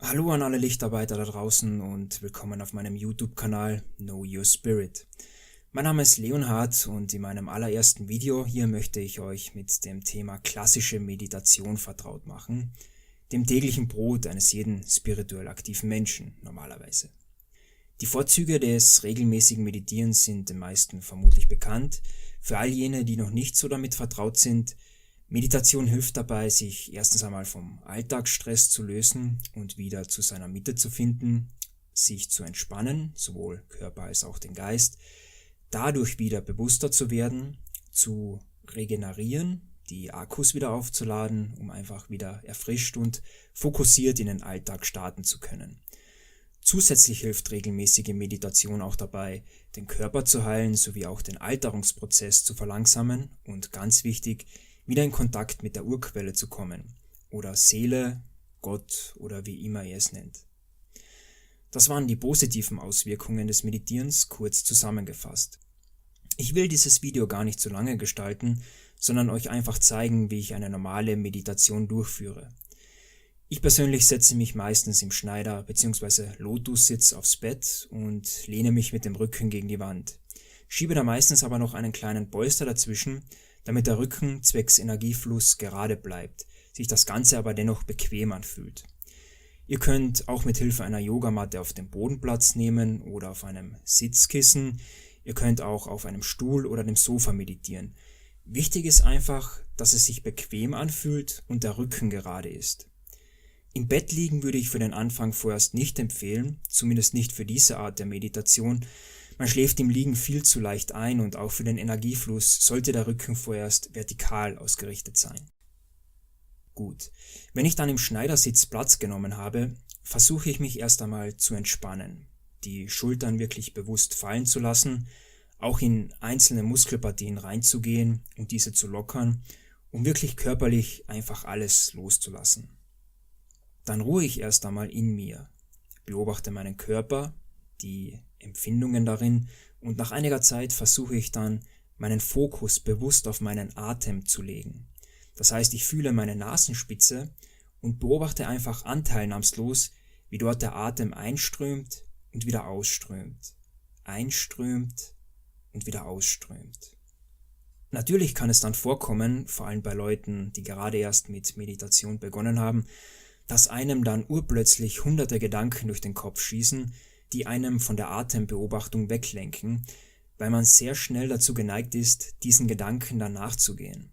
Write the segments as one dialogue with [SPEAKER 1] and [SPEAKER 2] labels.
[SPEAKER 1] Hallo an alle Lichtarbeiter da draußen und willkommen auf meinem YouTube-Kanal Know Your Spirit. Mein Name ist Leonhard und in meinem allerersten Video hier möchte ich euch mit dem Thema klassische Meditation vertraut machen, dem täglichen Brot eines jeden spirituell aktiven Menschen normalerweise. Die Vorzüge des regelmäßigen Meditierens sind den meisten vermutlich bekannt. Für all jene, die noch nicht so damit vertraut sind: Meditation hilft dabei, sich erstens einmal vom Alltagsstress zu lösen und wieder zu seiner Mitte zu finden, sich zu entspannen, sowohl Körper als auch den Geist, dadurch wieder bewusster zu werden, zu regenerieren, die Akkus wieder aufzuladen, um einfach wieder erfrischt und fokussiert in den Alltag starten zu können. Zusätzlich hilft regelmäßige Meditation auch dabei, den Körper zu heilen sowie auch den Alterungsprozess zu verlangsamen und ganz wichtig, wieder in Kontakt mit der Urquelle zu kommen oder Seele, Gott oder wie immer ihr es nennt. Das waren die positiven Auswirkungen des Meditierens kurz zusammengefasst. Ich will dieses Video gar nicht so lange gestalten, sondern euch einfach zeigen, wie ich eine normale Meditation durchführe. Ich persönlich setze mich meistens im Schneider- bzw. Lotussitz aufs Bett und lehne mich mit dem Rücken gegen die Wand. Schiebe da meistens aber noch einen kleinen Polster dazwischen, damit der Rücken zwecks Energiefluss gerade bleibt, sich das Ganze aber dennoch bequem anfühlt. Ihr könnt auch mit Hilfe einer Yogamatte auf dem Boden Platz nehmen oder auf einem Sitzkissen. Ihr könnt auch auf einem Stuhl oder dem Sofa meditieren. Wichtig ist einfach, dass es sich bequem anfühlt und der Rücken gerade ist. Im Bett liegen würde ich für den Anfang vorerst nicht empfehlen, zumindest nicht für diese Art der Meditation. Man schläft im Liegen viel zu leicht ein und auch für den Energiefluss sollte der Rücken vorerst vertikal ausgerichtet sein. Gut, wenn ich dann im Schneidersitz Platz genommen habe, versuche ich mich erst einmal zu entspannen, die Schultern wirklich bewusst fallen zu lassen, auch in einzelne Muskelpartien reinzugehen und diese zu lockern, um wirklich körperlich einfach alles loszulassen. Dann ruhe ich erst einmal in mir, beobachte meinen Körper, die Empfindungen darin und nach einiger Zeit versuche ich dann, meinen Fokus bewusst auf meinen Atem zu legen. Das heißt, ich fühle meine Nasenspitze und beobachte einfach anteilnahmslos, wie dort der Atem einströmt und wieder ausströmt, einströmt und wieder ausströmt. Natürlich kann es dann vorkommen, vor allem bei Leuten, die gerade erst mit Meditation begonnen haben, dass einem dann urplötzlich hunderte Gedanken durch den Kopf schießen, die einem von der Atembeobachtung weglenken, weil man sehr schnell dazu geneigt ist, diesen Gedanken dann nachzugehen.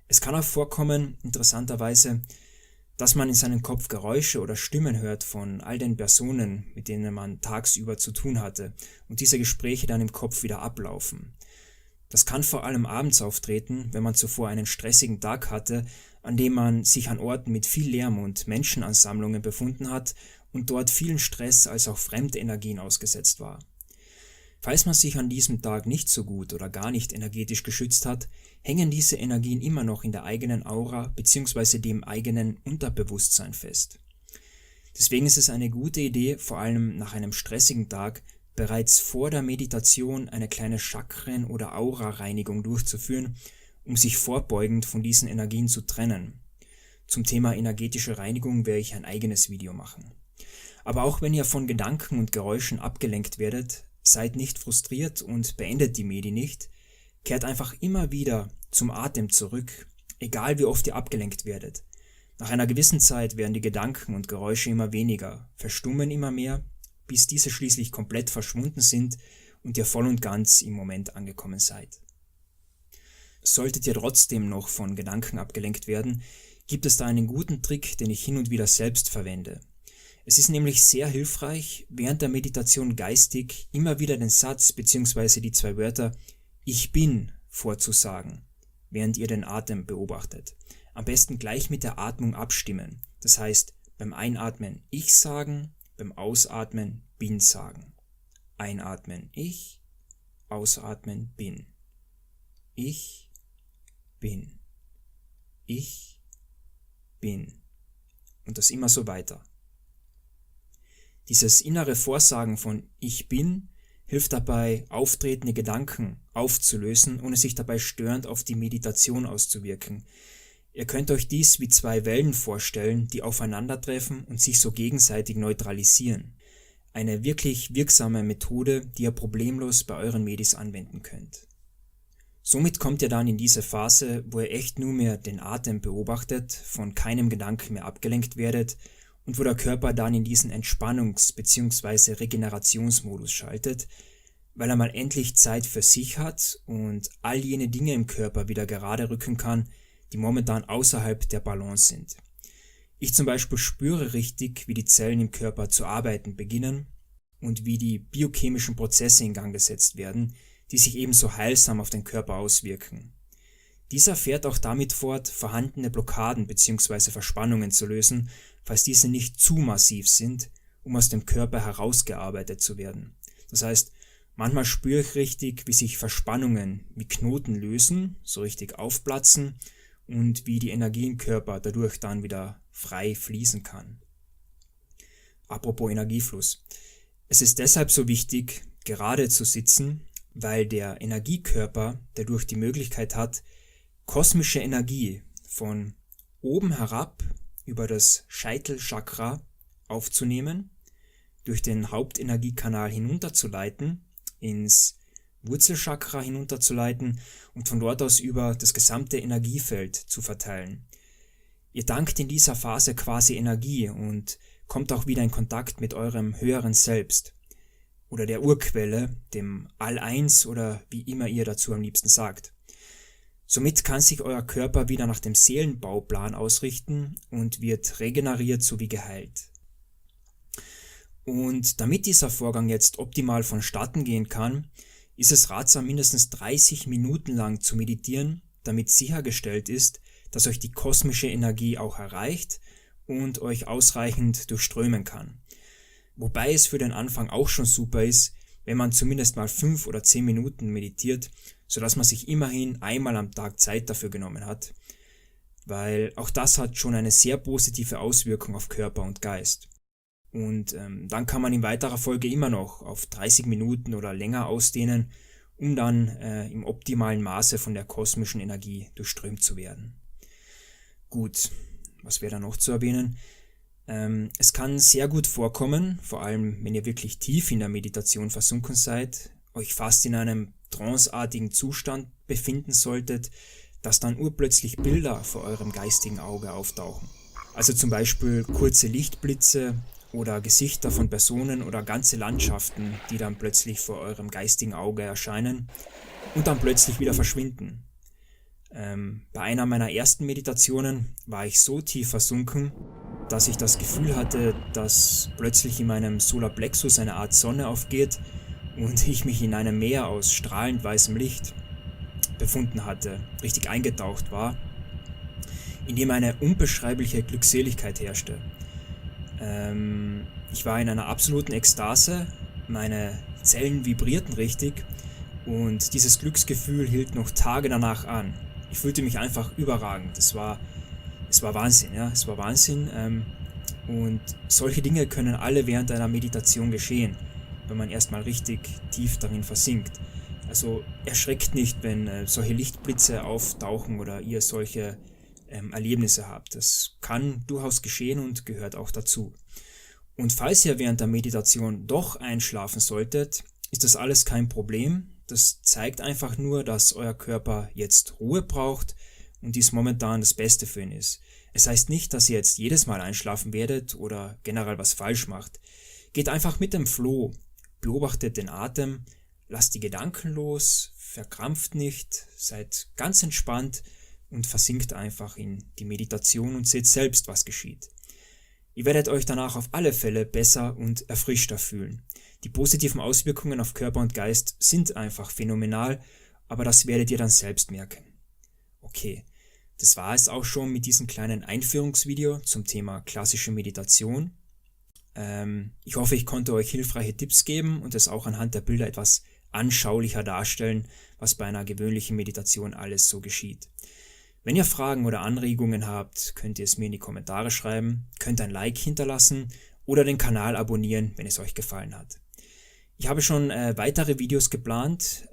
[SPEAKER 1] Es kann auch vorkommen, interessanterweise, dass man in seinem Kopf Geräusche oder Stimmen hört von all den Personen, mit denen man tagsüber zu tun hatte, und diese Gespräche dann im Kopf wieder ablaufen. Das kann vor allem abends auftreten, wenn man zuvor einen stressigen Tag hatte, an dem man sich an Orten mit viel Lärm und Menschenansammlungen befunden hat und dort vielen Stress als auch fremde Energien ausgesetzt war. Falls man sich an diesem Tag nicht so gut oder gar nicht energetisch geschützt hat, hängen diese Energien immer noch in der eigenen Aura bzw. dem eigenen Unterbewusstsein fest. Deswegen ist es eine gute Idee, vor allem nach einem stressigen Tag, bereits vor der Meditation eine kleine Chakren- oder Aura-Reinigung durchzuführen, um sich vorbeugend von diesen Energien zu trennen. Zum Thema energetische Reinigung werde ich ein eigenes Video machen. Aber auch wenn ihr von Gedanken und Geräuschen abgelenkt werdet, seid nicht frustriert und beendet die Medi nicht. Kehrt einfach immer wieder zum Atem zurück, egal wie oft ihr abgelenkt werdet. Nach einer gewissen Zeit werden die Gedanken und Geräusche immer weniger, verstummen immer mehr, bis diese schließlich komplett verschwunden sind und ihr voll und ganz im Moment angekommen seid. Solltet ihr trotzdem noch von Gedanken abgelenkt werden, gibt es da einen guten Trick, den ich hin und wieder selbst verwende. Es ist nämlich sehr hilfreich, während der Meditation geistig immer wieder den Satz bzw. die 2 Wörter „Ich bin" vorzusagen, während ihr den Atem beobachtet. Am besten gleich mit der Atmung abstimmen. Das heißt, beim Einatmen „Ich" sagen, beim Ausatmen „Bin" sagen. Einatmen „Ich", ausatmen „Bin". Ich bin. Ich bin. Und das immer so weiter. Dieses innere Vorsagen von „Ich bin" hilft dabei, auftretende Gedanken aufzulösen, ohne sich dabei störend auf die Meditation auszuwirken. Ihr könnt euch dies wie zwei Wellen vorstellen, die aufeinandertreffen und sich so gegenseitig neutralisieren. Eine wirklich wirksame Methode, die ihr problemlos bei euren Medis anwenden könnt. Somit kommt ihr dann in diese Phase, wo ihr echt nur mehr den Atem beobachtet, von keinem Gedanken mehr abgelenkt werdet und wo der Körper dann in diesen Entspannungs- bzw. Regenerationsmodus schaltet, weil er mal endlich Zeit für sich hat und all jene Dinge im Körper wieder gerade rücken kann, die momentan außerhalb der Balance sind. Ich zum Beispiel spüre richtig, wie die Zellen im Körper zu arbeiten beginnen und wie die biochemischen Prozesse in Gang gesetzt werden, die sich ebenso heilsam auf den Körper auswirken. Dieser fährt auch damit fort, vorhandene Blockaden bzw. Verspannungen zu lösen, falls diese nicht zu massiv sind, um aus dem Körper herausgearbeitet zu werden. Das heißt, manchmal spüre ich richtig, wie sich Verspannungen wie Knoten lösen, so richtig aufplatzen und wie die Energie im Körper dadurch dann wieder frei fließen kann. Apropos Energiefluss. Es ist deshalb so wichtig, gerade zu sitzen, weil der Energiekörper dadurch die Möglichkeit hat, kosmische Energie von oben herab über das Scheitelchakra aufzunehmen, durch den Hauptenergiekanal hinunterzuleiten, ins Wurzelchakra hinunterzuleiten und von dort aus über das gesamte Energiefeld zu verteilen. Ihr dankt in dieser Phase quasi Energie und kommt auch wieder in Kontakt mit eurem höheren Selbst oder der Urquelle, dem All-Eins oder wie immer ihr dazu am liebsten sagt. Somit kann sich euer Körper wieder nach dem Seelenbauplan ausrichten und wird regeneriert sowie geheilt. Und damit dieser Vorgang jetzt optimal vonstatten gehen kann, ist es ratsam, mindestens 30 Minuten lang zu meditieren, damit sichergestellt ist, dass euch die kosmische Energie auch erreicht und euch ausreichend durchströmen kann. Wobei es für den Anfang auch schon super ist, wenn man zumindest mal 5 oder 10 Minuten meditiert, sodass man sich immerhin einmal am Tag Zeit dafür genommen hat, weil auch das hat schon eine sehr positive Auswirkung auf Körper und Geist. Und dann kann man in weiterer Folge immer noch auf 30 Minuten oder länger ausdehnen, um dann im optimalen Maße von der kosmischen Energie durchströmt zu werden. Gut, was wäre da noch zu erwähnen? Es kann sehr gut vorkommen, vor allem wenn ihr wirklich tief in der Meditation versunken seid, euch fast in einem tranceartigen Zustand befinden solltet, dass dann urplötzlich Bilder vor eurem geistigen Auge auftauchen. Also zum Beispiel kurze Lichtblitze oder Gesichter von Personen oder ganze Landschaften, die dann plötzlich vor eurem geistigen Auge erscheinen und dann plötzlich wieder verschwinden. Bei einer meiner ersten Meditationen war ich so tief versunken, dass ich das Gefühl hatte, dass plötzlich in meinem Solarplexus eine Art Sonne aufgeht und ich mich in einem Meer aus strahlend weißem Licht befunden hatte, richtig eingetaucht war, in dem eine unbeschreibliche Glückseligkeit herrschte. Ich war in einer absoluten Ekstase, meine Zellen vibrierten richtig und dieses Glücksgefühl hielt noch Tage danach an. Ich fühlte mich einfach überragend. Es war Wahnsinn, ja, es war Wahnsinn. Und solche Dinge können alle während einer Meditation geschehen, wenn man erstmal richtig tief darin versinkt. Also erschreckt nicht, wenn solche Lichtblitze auftauchen oder ihr solche Erlebnisse habt. Das kann durchaus geschehen und gehört auch dazu. Und falls ihr während der Meditation doch einschlafen solltet, ist das alles kein Problem. Das zeigt einfach nur, dass euer Körper jetzt Ruhe braucht und dies momentan das Beste für ihn ist. Es heißt nicht, dass ihr jetzt jedes Mal einschlafen werdet oder generell was falsch macht. Geht einfach mit dem Flow, beobachtet den Atem, lasst die Gedanken los, verkrampft nicht, seid ganz entspannt und versinkt einfach in die Meditation und seht selbst, was geschieht. Ihr werdet euch danach auf alle Fälle besser und erfrischter fühlen. Die positiven Auswirkungen auf Körper und Geist sind einfach phänomenal, aber das werdet ihr dann selbst merken. Okay, das war es auch schon mit diesem kleinen Einführungsvideo zum Thema klassische Meditation. Ich hoffe, ich konnte euch hilfreiche Tipps geben und es auch anhand der Bilder etwas anschaulicher darstellen, was bei einer gewöhnlichen Meditation alles so geschieht. Wenn ihr Fragen oder Anregungen habt, könnt ihr es mir in die Kommentare schreiben, könnt ein Like hinterlassen oder den Kanal abonnieren, wenn es euch gefallen hat. Ich habe schon weitere Videos geplant.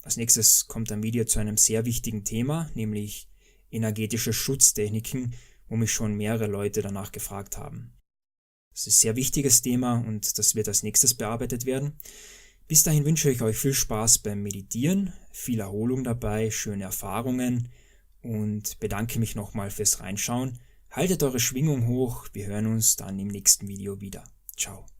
[SPEAKER 1] Als nächstes kommt ein Video zu einem sehr wichtigen Thema, nämlich energetische Schutztechniken, wo mich schon mehrere Leute danach gefragt haben. Das ist ein sehr wichtiges Thema und das wird als nächstes bearbeitet werden. Bis dahin wünsche ich euch viel Spaß beim Meditieren, viel Erholung dabei, schöne Erfahrungen und bedanke mich nochmal fürs Reinschauen. Haltet eure Schwingung hoch, wir hören uns dann im nächsten Video wieder. Ciao.